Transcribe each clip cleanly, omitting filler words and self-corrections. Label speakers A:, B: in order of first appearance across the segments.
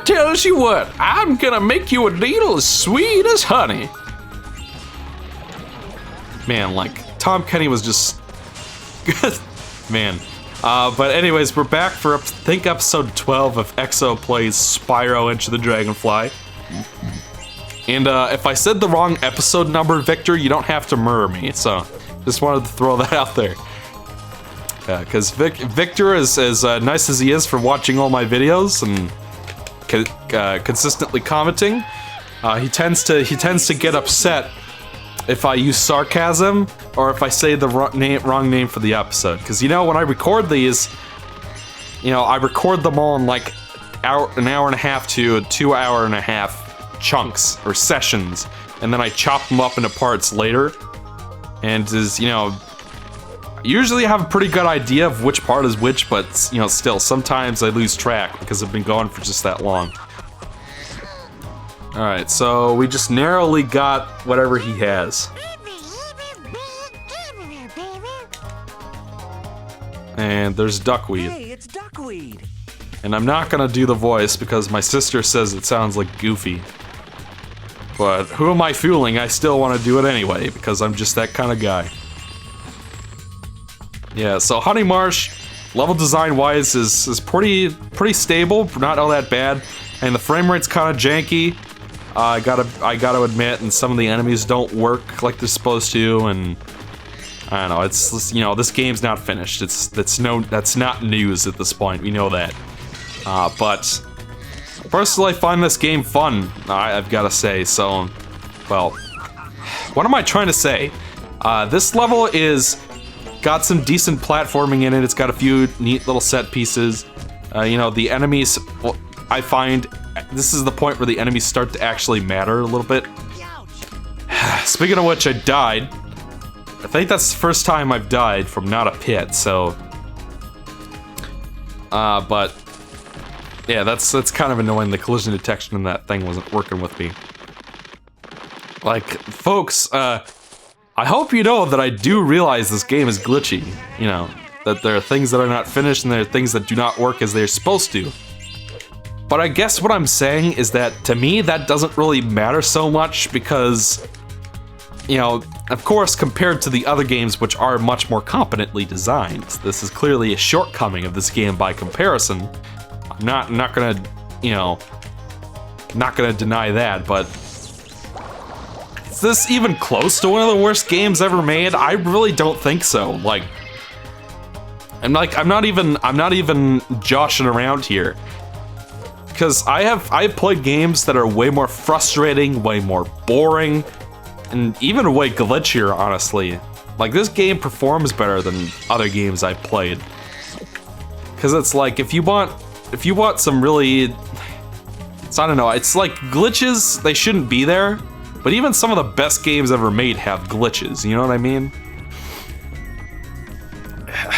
A: tells you what, I'm gonna make you a deal as sweet as honey. Man, like, Tom Kenny was just... Man. But anyways, we're back for, I think, episode 12 of EXO Plays Spyro Into the Dragonfly. And if I said the wrong episode number, Victor, you don't have to murder me, so just wanted to throw that out there. Because Victor is as nice as he is for watching all my videos and consistently commenting, he tends to get upset if I use sarcasm or if I say the wrong name for the episode. Because, you know, when I record these, you know, I record them all in like an hour and a half to 2 hour and a half chunks or sessions, and then I chop them up into parts later. And you know, usually I have a pretty good idea of which part is which, but you know, still sometimes I lose track because I've been going for just that long. All right, so we just narrowly got whatever he has. And there's duckweed.
B: Hey, it's duckweed.
A: And I'm not gonna do the voice because my sister says it sounds like Goofy. But who am I fooling? I still want to do it anyway because I'm just that kind of guy. Yeah, so Honey Marsh, level design wise, is pretty stable, not all that bad, and the frame rate's kind of janky. I gotta admit, and some of the enemies don't work like they're supposed to, and I don't know. It's, you know, this game's not finished. That's not news at this point. We know that. But personally, I find this game fun, I've got to say, so, well, what am I trying to say? This level got some decent platforming in it, it's got a few neat little set pieces. You know, the enemies, well, I find this is the point where the enemies start to actually matter a little bit. Speaking of which, I died. I think that's the first time I've died from not a pit, so... but... yeah, that's kind of annoying. The collision detection in that thing wasn't working with me. Like, folks, I hope you know that I do realize this game is glitchy. You know, that there are things that are not finished and there are things that do not work as they're supposed to. But I guess what I'm saying is that, to me, that doesn't really matter so much because, you know, of course, compared to the other games which are much more competently designed, this is clearly a shortcoming of this game by comparison. I'm not gonna, you know, not gonna deny that, but is this even close to one of the worst games ever made? I really don't think so. Like, I'm not even joshing around here, because I've played games that are way more frustrating, way more boring, and even way glitchier, honestly. Like, this game performs better than other games I've played, because it's like, if you want some really, I don't know, it's like glitches, they shouldn't be there, but even some of the best games ever made have glitches, you know what I mean?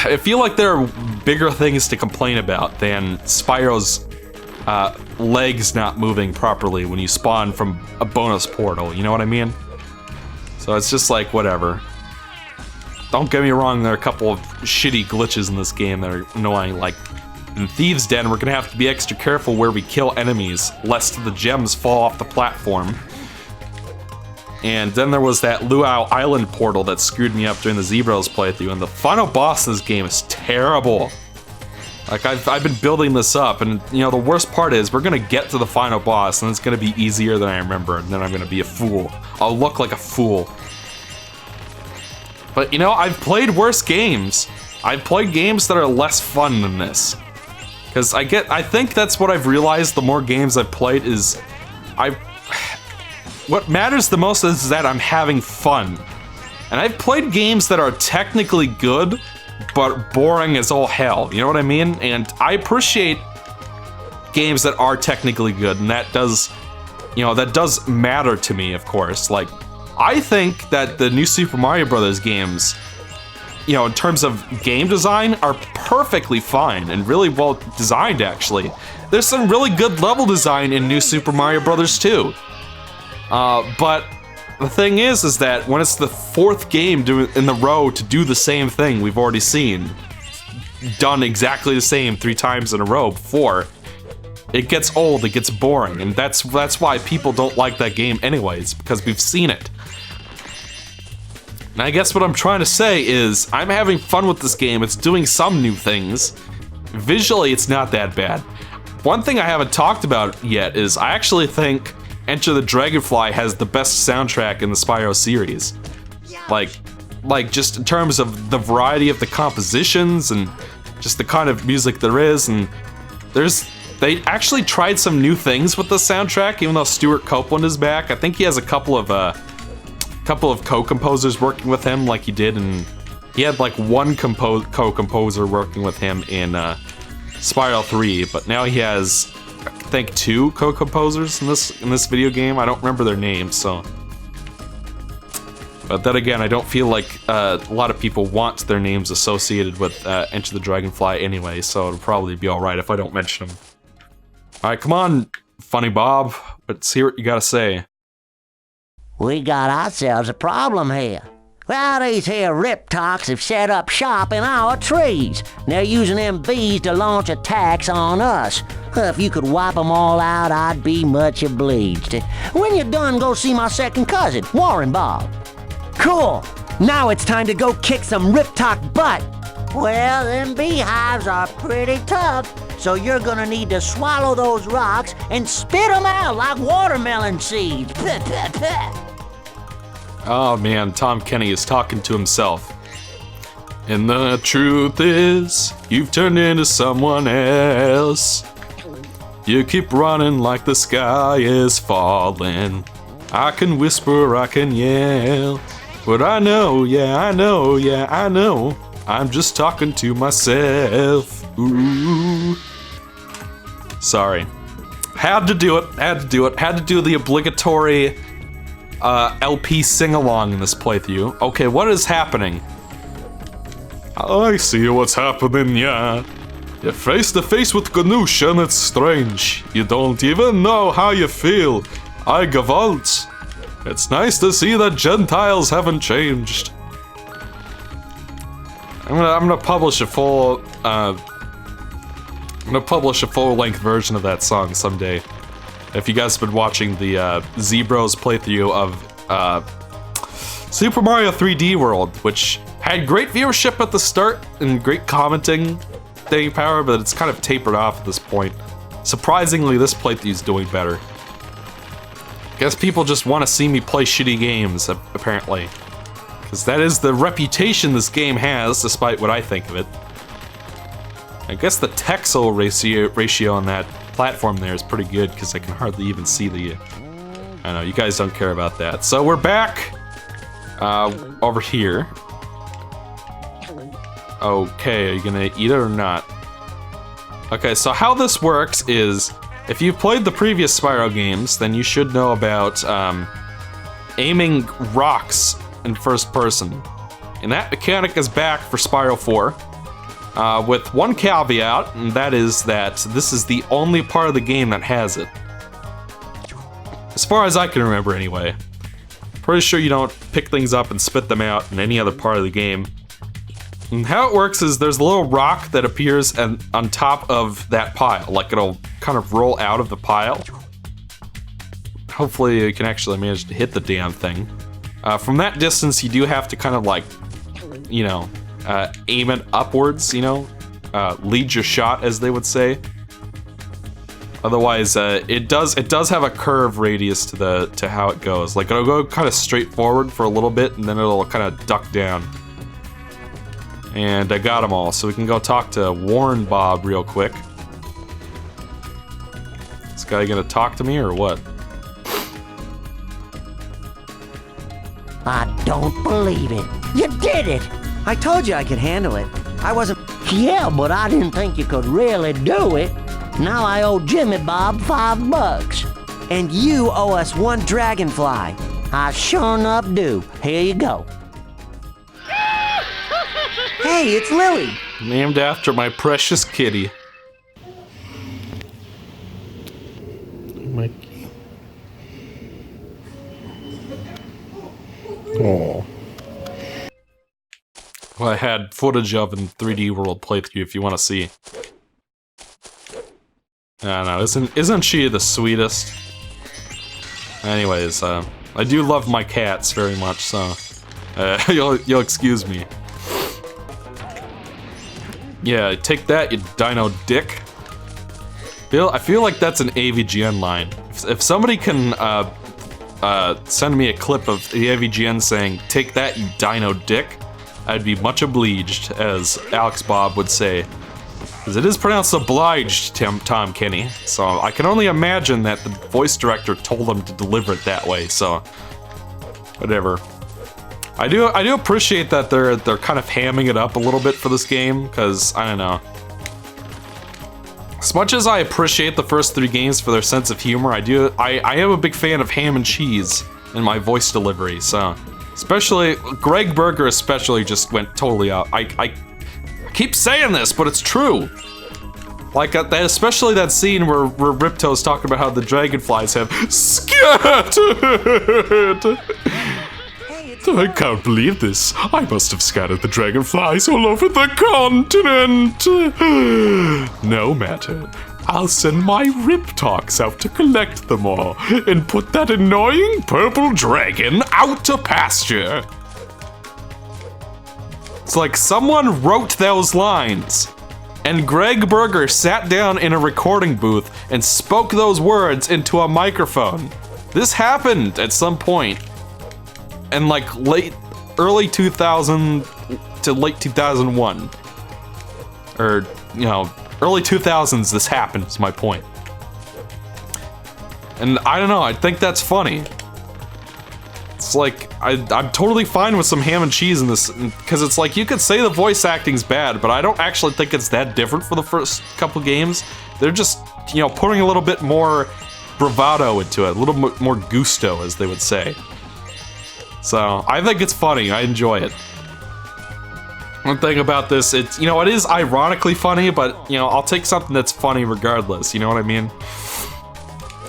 A: I feel like there are bigger things to complain about than Spyro's legs not moving properly when you spawn from a bonus portal, you know what I mean? So it's just like, whatever. Don't get me wrong, there are a couple of shitty glitches in this game that are annoying, like in Thieves' Den, we're gonna have to be extra careful where we kill enemies, lest the gems fall off the platform. And then there was that Luau Island portal that screwed me up during the Zebras playthrough, and the final boss of this game is terrible. Like, I've been building this up, and, you know, the worst part is, we're gonna get to the final boss, and it's gonna be easier than I remember, and then I'm gonna be a fool. I'll look like a fool. But, you know, I've played worse games. I've played games that are less fun than this. Because I think that's what I've realized the more games I've played is, what matters the most is that I'm having fun. And I've played games that are technically good, but boring as all hell, you know what I mean? And I appreciate games that are technically good, and that does, you know, that does matter to me, of course. Like, I think that the new Super Mario Bros. Games, you know, in terms of game design, are perfectly fine and really well designed, actually. There's some really good level design in New Super Mario Bros. 2. But the thing is that when it's the fourth game in the row to do the same thing we've already seen, done exactly the same 3 times in a row before, It gets old, it gets boring, and that's why people don't like that game anyways, because we've seen it. And I guess what I'm trying to say is, I'm having fun with this game, it's doing some new things. Visually, it's not that bad. One thing I haven't talked about yet is, I actually think Enter the Dragonfly has the best soundtrack in the Spyro series. Like just in terms of the variety of the compositions, and just the kind of music there is, and they actually tried some new things with the soundtrack, even though Stuart Copeland is back. I think he has a couple of co-composers working with him, like he did, and he had like one co-composer working with him in Spyro 3, but now he has, I think, 2 co-composers in this video game. I don't remember their names, so. But then again, I don't feel like a lot of people want their names associated with Enter the Dragonfly anyway, so it'll probably be alright if I don't mention them. Alright, come on, Funny Bob. Let's hear what you gotta say.
B: We got ourselves a problem here. Well, these here riptocs have set up shop in our trees. They're using them bees to launch attacks on us. If you could wipe them all out, I'd be much obliged. When you're done, go see my second cousin, Warren Bob.
C: Cool! Now it's time to go kick some riptoc butt!
B: Well, them beehives are pretty tough, so you're gonna need to swallow those rocks and spit them out like watermelon seeds.
A: Oh man, Tom Kenny is talking to himself. And the truth is, you've turned into someone else. You keep running like the sky is falling. I can whisper, I can yell, but I know, yeah, I know, yeah, I know. I'm just talking to myself. Ooh. Sorry. Had to do it, had to do the obligatory LP sing-along in this playthrough. Okay, what is happening? I see what's happening, yeah. You're face to face with Ganoush and it's strange. You don't even know how you feel. I gewalt. It's nice to see that Gentiles haven't changed. I'm gonna publish a full full-length version of that song someday. If you guys have been watching the Zebros playthrough of Super Mario 3D World, which had great viewership at the start and great commenting staying power, but it's kind of tapered off at this point. Surprisingly, this playthrough's doing better. Guess people just want to see me play shitty games, apparently. Because that is the reputation this game has, despite what I think of it. I guess the texel ratio on that platform there is pretty good, because I can hardly even see the... I know, you guys don't care about that. So we're back over here. Okay, are you gonna eat it or not? Okay, so how this works is, if you've played the previous Spyro games, then you should know about aiming rocks in first person. And that mechanic is back for Spyro 4, with one caveat, and that is that this is the only part of the game that has it. As far as I can remember anyway. Pretty sure you don't pick things up and spit them out in any other part of the game. And how it works is there's a little rock that appears on top of that pile, like it'll kind of roll out of the pile. Hopefully you can actually manage to hit the damn thing. From that distance you do have to kind of like, you know, aim it upwards, you know? Lead your shot, as they would say. Otherwise, it does have a curve radius to how it goes. Like it'll go kind of straight forward for a little bit, and then it'll kind of duck down. And I got them all, so we can go talk to Warren Bob real quick. This guy gonna talk to me or what?
B: I don't believe it. You did it!
C: I told you I could handle it. I wasn't...
B: Yeah, but I didn't think you could really do it. Now I owe Jimmy Bob $5.
C: And you owe us 1 Dragonfly.
B: I sure enough do. Here you go.
C: Hey, it's Lily!
A: Named after my precious kitty. Oh. Well, I had footage of in 3D World playthrough if you want to see. I don't know, isn't she the sweetest? Anyways, I do love my cats very much, so you'll excuse me. Yeah, take that, you dino dick. I feel like that's an AVGN line. If somebody can send me a clip of the AVGN saying, "Take that, you dino dick," I'd be much obliged, as Alex Bob would say. Because it is pronounced obliged, Tom Kenny. So I can only imagine that the voice director told them to deliver it that way, so whatever. I do appreciate that they're kind of hamming it up a little bit for this game, because I don't know. As much as I appreciate the first 3 games for their sense of humor, I am a big fan of ham and cheese in my voice delivery, so especially Greg Berger especially just went totally out. I keep saying this, but it's true. Like that, especially that scene where Ripto's talking about how the dragonflies have scattered. I can't believe this. I must have scattered the dragonflies all over the continent. No matter. I'll send my Riptox out to collect them all and put that annoying purple dragon out to pasture. It's like someone wrote those lines, and Greg Berger sat down in a recording booth and spoke those words into a microphone. This happened at some point. And like early 2000 to late 2001, or early 2000s, this happened. Is my point. And I don't know. I think that's funny. It's like I'm totally fine with some ham and cheese in this, because it's like you could say the voice acting's bad, but I don't actually think it's that different for the first couple games. They're just putting a little bit more bravado into it, a little more gusto, as they would say. So, I think it's funny. I enjoy it. One thing about this, it is ironically funny, but, I'll take something that's funny regardless, you know what I mean?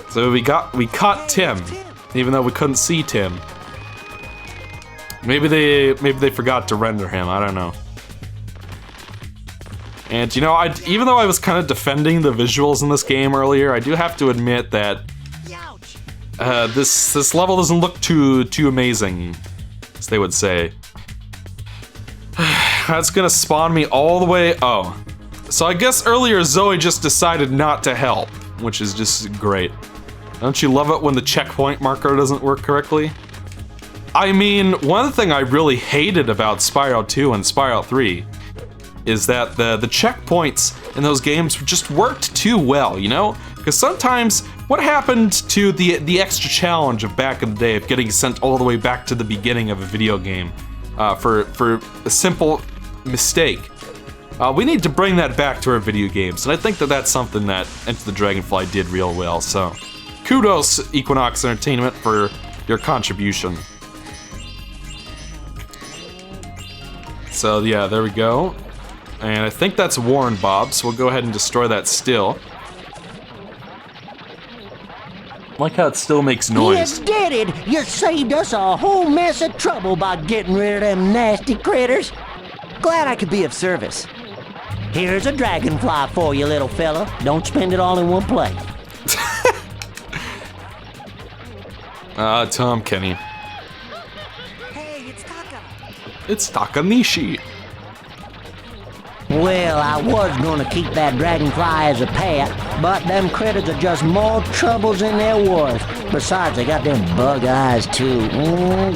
A: So we caught Tim, even though we couldn't see Tim. Maybe they forgot to render him, I don't know. And, even though I was kind of defending the visuals in this game earlier, I do have to admit that this level doesn't look too amazing, as they would say. That's gonna spawn me all the way. Oh, so I guess earlier Zoe just decided not to help, which is just great. Don't you love it when the checkpoint marker doesn't work correctly? I mean, one thing I really hated about Spyro 2 and Spyro 3 is that the checkpoints in those games just worked too well, Because sometimes, what happened to the extra challenge of back in the day of getting sent all the way back to the beginning of a video game for a simple mistake? We need to bring that back to our video games, and I think that's something that Enter the Dragonfly did real well, so kudos, Equinox Entertainment, for your contribution. So yeah, there we go. And I think that's Warren Bob, so we'll go ahead and destroy that still. I like how it still makes noise.
B: You did it! You saved us a whole mess of trouble by getting rid of them nasty critters.
C: Glad I could be of service.
B: Here's a dragonfly for you, little fella. Don't spend it all in one place.
A: Tom Kenny.
C: Hey, it's Taka.
A: It's Takanishi.
B: Well, I was gonna keep that dragonfly as a pet, but them critters are just more troubles than there was. Besides, they got them bug eyes too.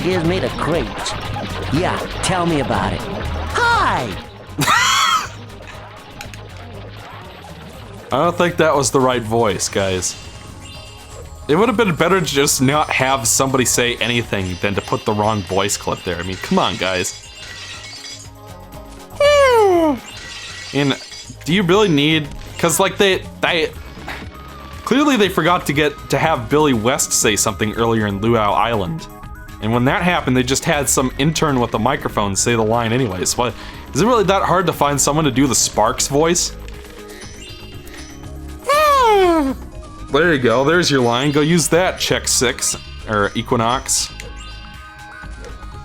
B: Gives me the creeps.
C: Yeah, tell me about it.
B: Hi!
A: I don't think that was the right voice, guys. It would have been better to just not have somebody say anything than to put the wrong voice clip there. I mean, come on, guys. And do you really need? Because like they clearly they forgot to have Billy West say something earlier in Luau Island, and when that happened, they just had some intern with a microphone say the line anyways. What? Is it really that hard to find someone to do the Sparks voice? There you go. There's your line. Go use that. Check 6 or Equinox.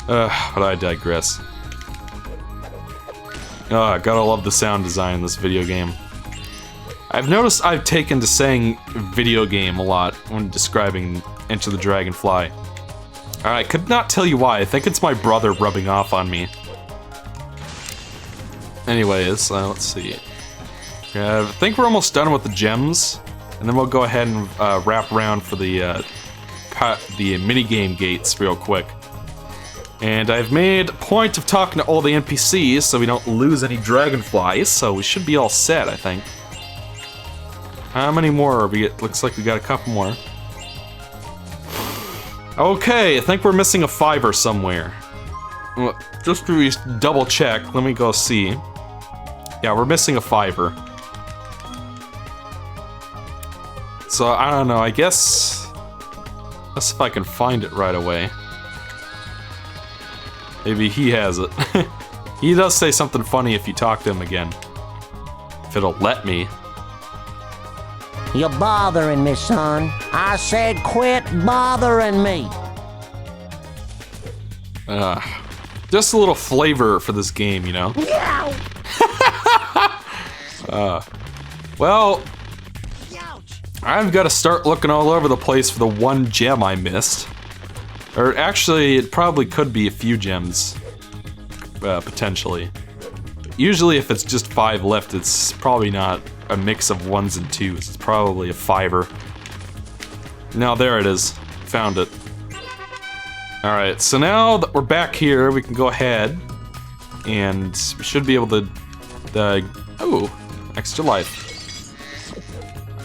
A: But I digress. Oh, gotta love the sound design in this video game. I've noticed I've taken to saying video game a lot when describing Enter the Dragonfly. I could not tell you why. I think it's my brother rubbing off on me. Anyways, let's see. I think we're almost done with the gems, and then we'll go ahead and wrap around for the minigame gates real quick. And I've made a point of talking to all the NPCs so we don't lose any dragonflies, so we should be all set, I think. How many more are we? Looks like we got a couple more. Okay, I think we're missing a 5 somewhere. Well, just to double check, let me go see. Yeah, we're missing a 5. So, I don't know, I guess... Let's see if I can find it right away. Maybe he has it. He does say something funny if you talk to him again. If it'll let me.
B: You're bothering me, son. I said quit bothering me.
A: Just a little flavor for this game, you know? Well, I've got to start looking all over the place for the one gem I missed. Or actually, it probably could be a few gems, potentially. Usually if it's just 5 left, it's probably not a mix of 1s and 2s. It's probably a 5. Now there it is. Found it. Alright, so now that we're back here, we can go ahead and we should be able to... oh, extra life.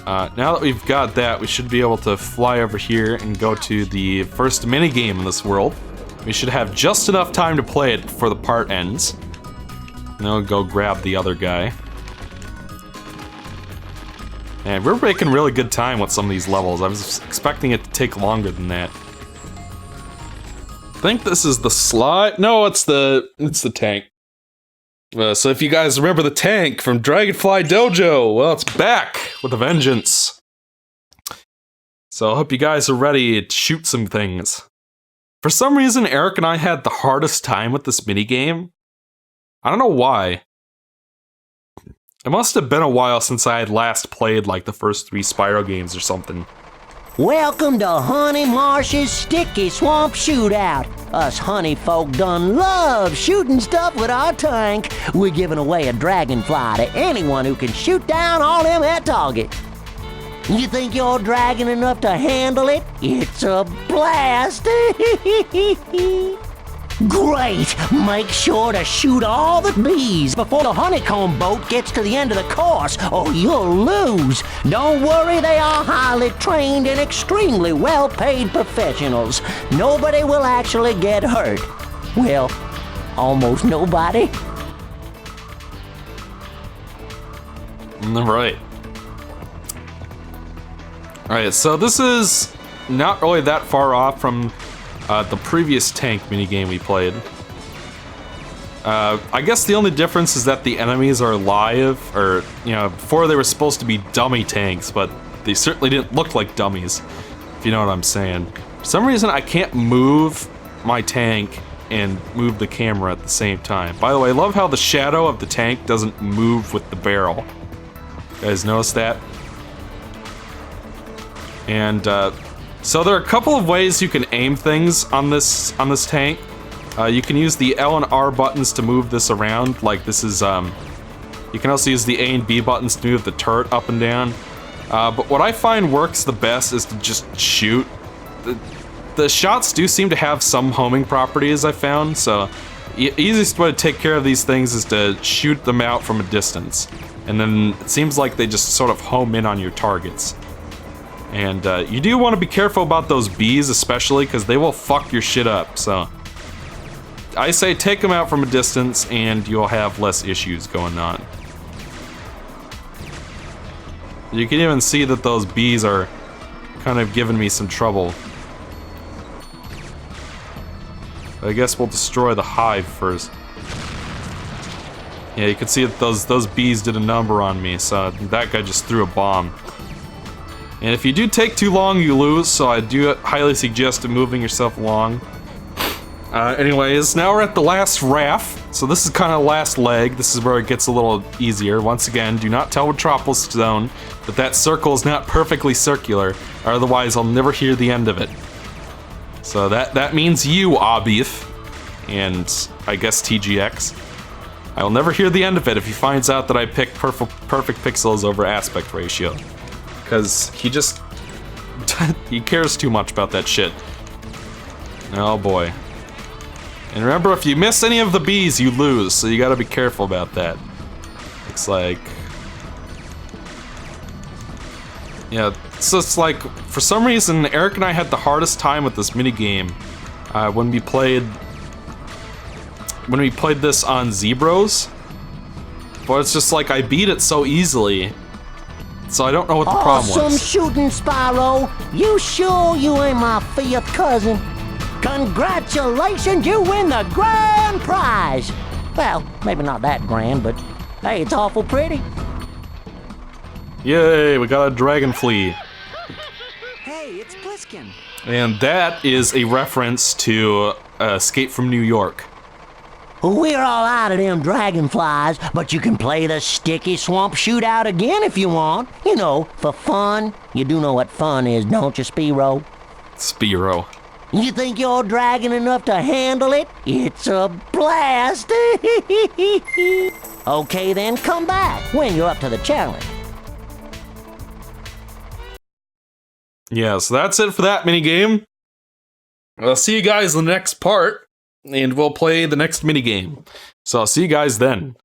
A: Now that we've got that, we should be able to fly over here and go to the first minigame in this world. We should have just enough time to play it before the part ends. And then we'll go grab the other guy. And we're making really good time with some of these levels. I was expecting it to take longer than that. I think this is the slide. No, it's the tank. So if you guys remember the tank from Dragonfly Dojo, well, it's back with a vengeance. So I hope you guys are ready to shoot some things. For some reason, Eric and I had the hardest time with this minigame. I don't know why. It must have been a while since I had last played like the first 3 Spyro games or something.
B: Welcome to Honey Marsh's Sticky Swamp Shootout. Us honey folk done love shooting stuff with our tank. We're giving away a dragonfly to anyone who can shoot down all them at target. You think you're dragon enough to handle it? It's a blast! Great! Make sure to shoot all the bees before the honeycomb boat gets to the end of the course, or you'll lose. Don't worry, they are highly trained and extremely well-paid professionals. Nobody will actually get hurt. Well, almost nobody.
A: Right. Alright, so this is not really that far off from the previous tank minigame we played. I guess the only difference is that the enemies are live, or, you know, before they were supposed to be dummy tanks, but they certainly didn't look like dummies, if you know what I'm saying. For some reason, I can't move my tank and move the camera at the same time. By the way, I love how the shadow of the tank doesn't move with the barrel. You guys notice that? And, so there are a couple of ways you can aim things on this tank. You can use the L and R buttons to move this around, like this is, you can also use the A and B buttons to move the turret up and down. But what I find works the best is to just shoot. The shots do seem to have some homing properties, I found, so the easiest way to take care of these things is to shoot them out from a distance. And then it seems like they just sort of home in on your targets. And you do want to be careful about those bees, especially, because they will fuck your shit up, so I say take them out from a distance and you'll have less issues going on. You can even see that those bees are kind of giving me some trouble. I guess we'll destroy the hive first. Yeah, you can see that those bees did a number on me, so that guy just threw a bomb. And if you do take too long, you lose, so I do highly suggest moving yourself along. Anyways, now we're at the last raft. So this is kind of last leg. This is where it gets a little easier. Once again, do not tell Metropolis Zone that that circle is not perfectly circular, or otherwise I'll never hear the end of it. So that means you, Abif, and I guess TGX. I will never hear the end of it if he finds out that I picked perfect pixels over aspect ratio. Because he just... he cares too much about that shit. Oh boy. And remember, if you miss any of the bees, you lose, so you gotta be careful about that. Looks like... yeah, so it's like, for some reason, Eric and I had the hardest time with this minigame when we played this on Zebros. But it's just like, I beat it so easily. So I don't know what the problem was.
B: Awesome shooting, Spyro. You sure you ain't my fifth cousin? Congratulations, you win the grand prize. Well, maybe not that grand, but hey, it's awful pretty.
A: Yay, we got a Dragonfly.
C: Hey, it's Pliskin.
A: And that is a reference to Escape from New York.
B: We're all out of them dragonflies, but you can play the sticky swamp shootout again if you want. You know, for fun. You do know what fun is, don't you, Spyro?
A: Spyro.
B: You think you're dragon enough to handle it? It's a blast! Okay then, come back when you're up to the challenge.
A: Yeah, so that's it for that minigame. I'll see you guys in the next part, and we'll play the next minigame. So I'll see you guys then.